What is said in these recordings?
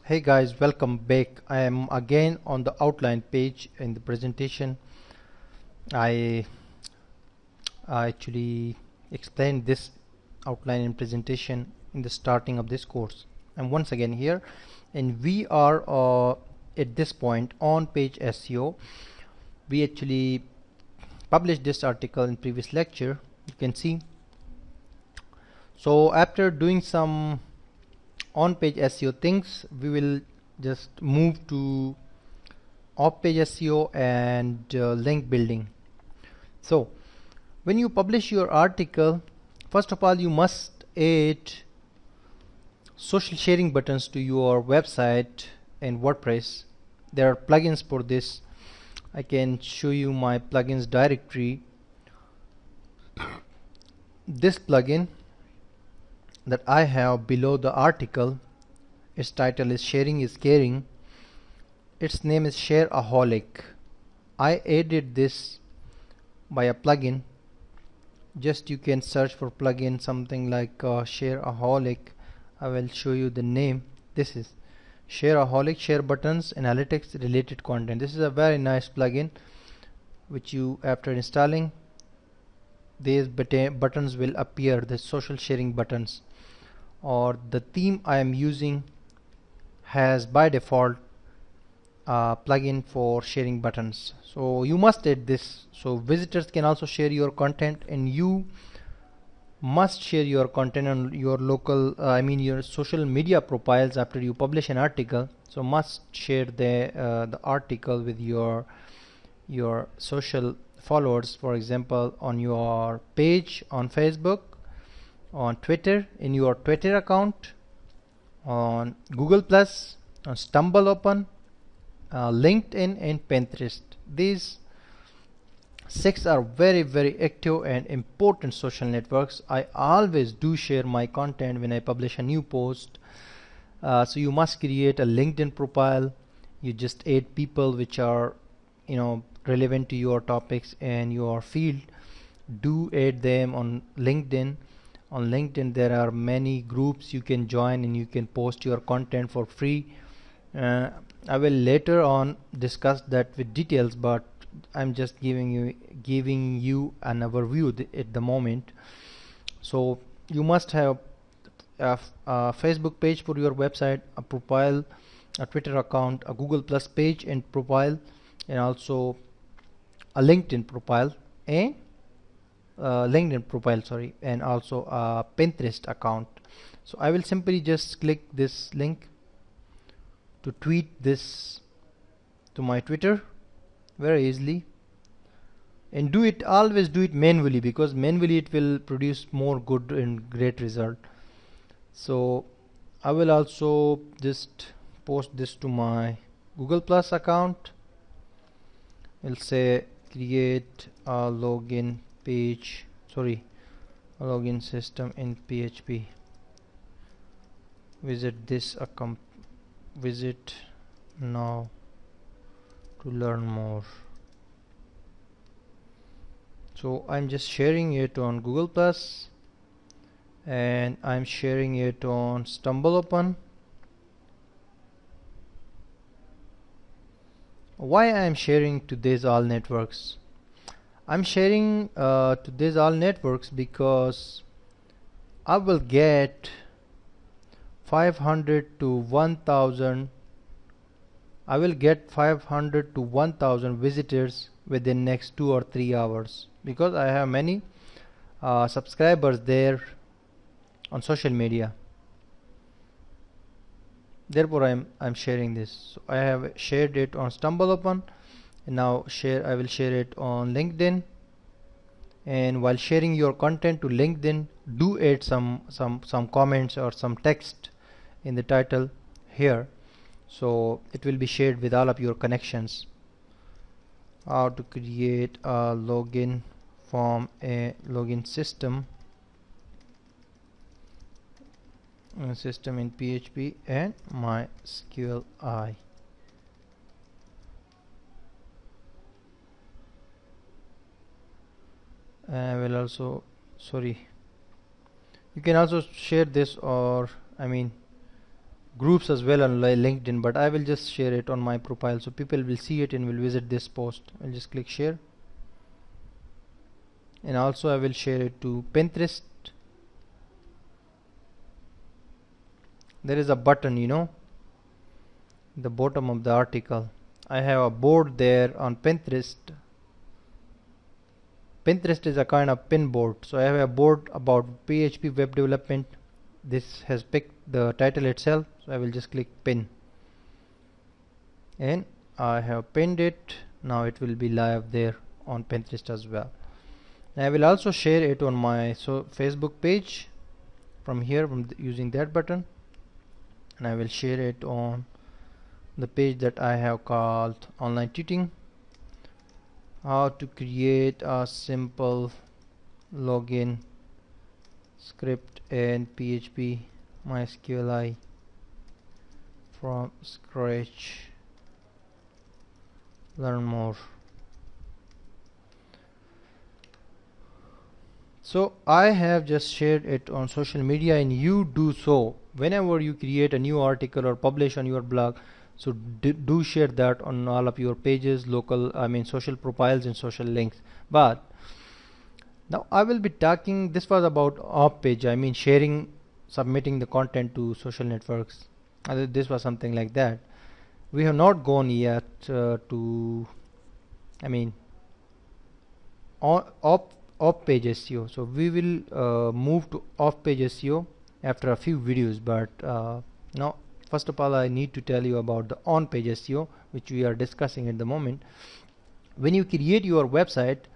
Hey guys, welcome back. I am again on the outline page in the presentation. I actually explained this outline and presentation in the starting of this course. I'm once again here, and we are at this point on page SEO. We actually published this article in previous lecture. You can see. So after doing some on-page SEO things, we will just move to off-page SEO and link building. So when you publish your article, first of all you must add social sharing buttons to your website in WordPress. There are plugins for this. I can show you my plugins directory. This plugin that I have below the article, its title is Sharing is Caring. Its name is Shareaholic. I added this by a plugin. Just you can search for plugin something like Shareaholic. I will show you the name. This is Shareaholic, share buttons, analytics, related content. This is a very nice plugin which you, after installing, these buttons will appear, the social sharing buttons. Or the theme I am using has by default plugin for sharing buttons, so you must add this so visitors can also share your content, and you must share your content on your local your social media profiles after you publish an article. So must share the article with your social followers, for example on your page on Facebook, on Twitter, in your Twitter account, on Google Plus, on StumbleUpon, LinkedIn and Pinterest. These 6 are very active and important social networks. I always do share my content when I publish a new post. So you must create a LinkedIn profile. You just add people which are relevant to your topics and your field. Do add them on LinkedIn. On LinkedIn there are many groups you can join and you can post your content for free. I will later on discuss that with details, but I'm just giving you an overview at the moment. So you must have a Facebook page for your website, a profile, a Twitter account, a Google Plus page and profile, and also a LinkedIn profile and and also a Pinterest account. So I will simply just click this link to tweet this to my Twitter very easily, and always do it manually, because manually it will produce more good and great result. So I will also just post this to my Google Plus account. I'll say create a login page, a login system in PHP. Visit now to learn more. So I'm just sharing it on Google Plus, and I'm sharing it on StumbleUpon. Why I'm sharing to these all networks? I'm sharing to these all networks because I will get 500 to 1000 visitors within next 2 or 3 hours, because I have many subscribers there on social media. Therefore I'm sharing this. So I have shared it on StumbleUpon, and now I will share it on LinkedIn. And while sharing your content to LinkedIn, do add some comments or some text in the title here, so it will be shared with all of your connections. How to create a login from a login system in PHP and MySQLi. I will also, you can also share this, or groups as well on LinkedIn, but I will just share it on my profile so people will see it and will visit this post. I'll just click share, and also I will share it to Pinterest. There is a button, the bottom of the article. I have a board there on Pinterest. Pinterest is a kind of pin board, so I have a board about PHP web development. This has picked the title itself, so I will just click pin, and I have pinned it. Now it will be live there on Pinterest as well. I will also share it on my Facebook page from here, using that button, and I will share it on the page that I have called online tutoring, how to create a simple login script in PHP MySQLi from scratch. Learn more. So I have just shared it on social media, and you do so whenever you create a new article or publish on your blog. So do share that on all of your pages, social profiles and social links. But now I will be talking, this was about off page, sharing, submitting the content to social networks. This was something like that. We have not gone yet off page SEO. So we will move to off page SEO after a few videos, but now first of all I need to tell you about the on page SEO, which we are discussing at the moment. When you create your website,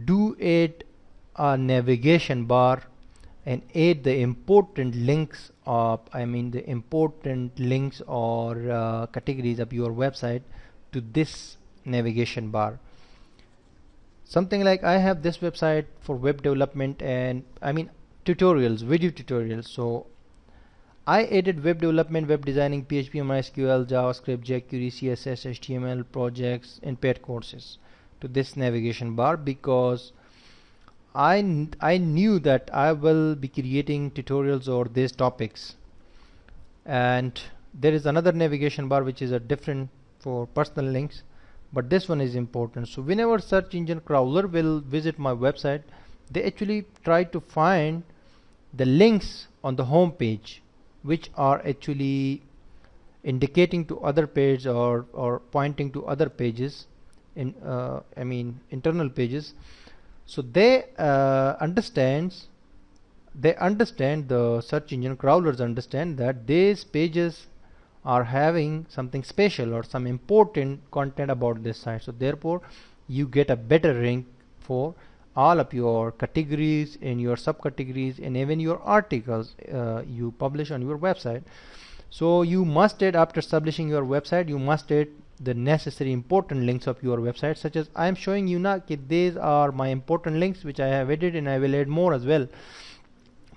do add a navigation bar and add the important links or categories of your website to this navigation bar. Something like I have this website for web development and tutorials, video tutorials. So I added web development, web designing, PHP, MySQL, JavaScript, jQuery, CSS, HTML projects, and paid courses to this navigation bar, because I knew that I will be creating tutorials or these topics. And there is another navigation bar which is a different for personal links, but this one is important. So whenever search engine crawler will visit my website, they actually try to find the links on the home page, which are actually indicating to other pages or pointing to other pages in internal pages. So they understand, the search engine crawlers understand that these pages are having something special or some important content about this site. So therefore you get a better rank for all of your categories and your subcategories and even your articles you publish on your website. So you must add, after establishing your website, you must add the necessary important links of your website, such as I am showing you now. These are my important links which I have added, and I will add more as well.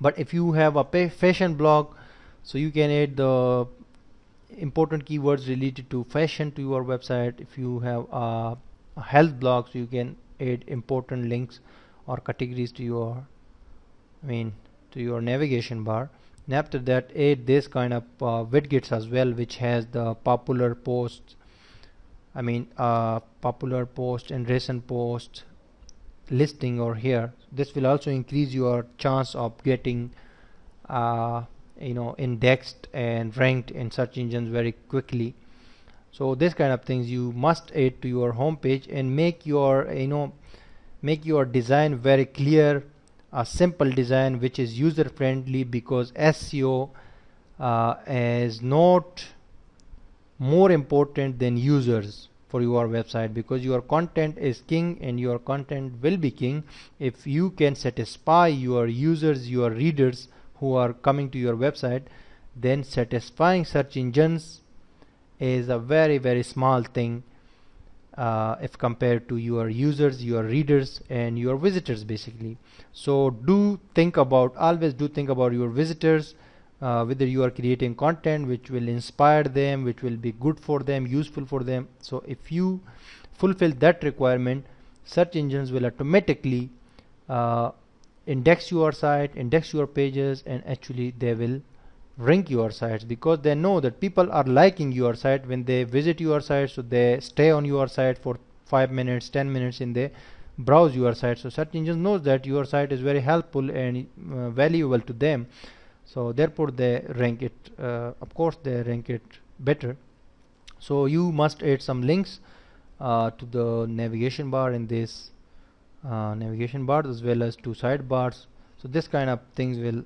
But if you have a fashion blog, so you can add the important keywords related to fashion to your website. If you have a health blog, so you can add important links or categories to your navigation bar. And after that, add this kind of widgets as well, which has the popular posts, popular post and recent post listing or here. This will also increase your chance of getting indexed and ranked in search engines very quickly. So this kind of things you must add to your home page, and make your design very clear, a simple design which is user friendly, because SEO is not more important than users for your website, because your content is king and your content will be king if you can satisfy your users, your readers who are coming to your website. Then satisfying search engines is a very, very small thing if compared to your users, your readers, and your visitors basically. So always do think about your visitors, whether you are creating content which will inspire them, which will be good for them, useful for them. So if you fulfill that requirement, search engines will automatically index your site, index your pages, and actually they will rank your sites, because they know that people are liking your site when they visit your site, so they stay on your site for 5 minutes, 10 minutes, and they browse your site. So search engine knows that your site is very helpful and valuable to them, so therefore they rank it, of course they rank it better. So you must add some links to the navigation bar in this navigation bar, as well as to sidebars. So this kind of things will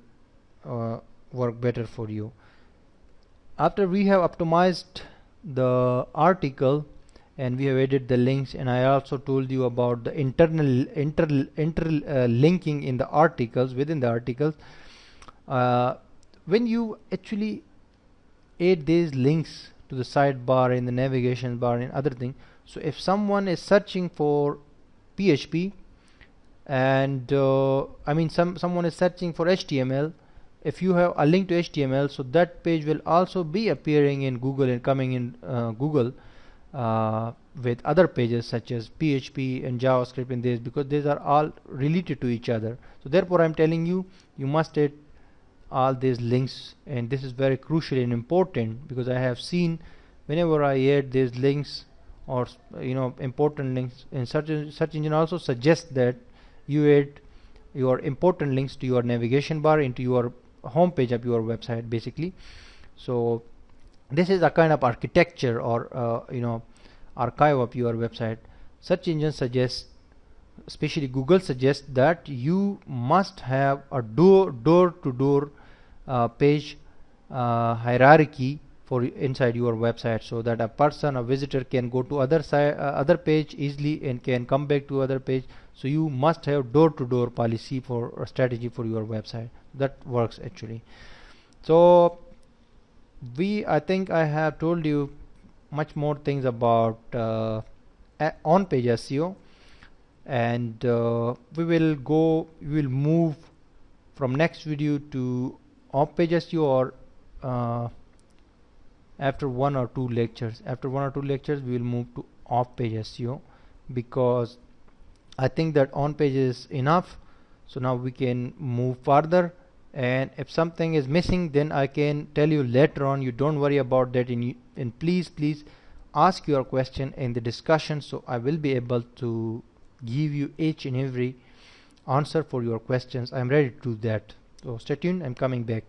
work better for you. After we have optimized the article and we have added the links, and I also told you about the internal linking in the articles, within the articles, when you actually add these links to the sidebar, in the navigation bar, and other thing, so if someone is searching for PHP, and someone is searching for HTML, if you have a link to HTML, so that page will also be appearing in Google and coming in Google with other pages such as PHP and JavaScript in this, because these are all related to each other. So therefore I'm telling you, you must add all these links, and this is very crucial and important, because I have seen whenever I add these links or important links, and search engine also suggests that you add your important links to your navigation bar, into your home page of your website basically. So this is a kind of architecture or archive of your website. Search engine suggests, especially Google suggests, that you must have a door-to-door page hierarchy for inside your website, so that a person, a visitor, can go to other page easily and can come back to other page. So you must have door-to-door policy for a strategy for your website. That works actually. So I think I have told you much more things about on-page SEO, and we will move from next video to off-page SEO, or after one or two lectures we will move to off-page SEO, because I think that on-page is enough. So now we can move further, and if something is missing, then I can tell you later on. You don't worry about that, and please ask your question in the discussion, so I will be able to give you each and every answer for your questions. I'm ready to do that, so stay tuned, I'm coming back.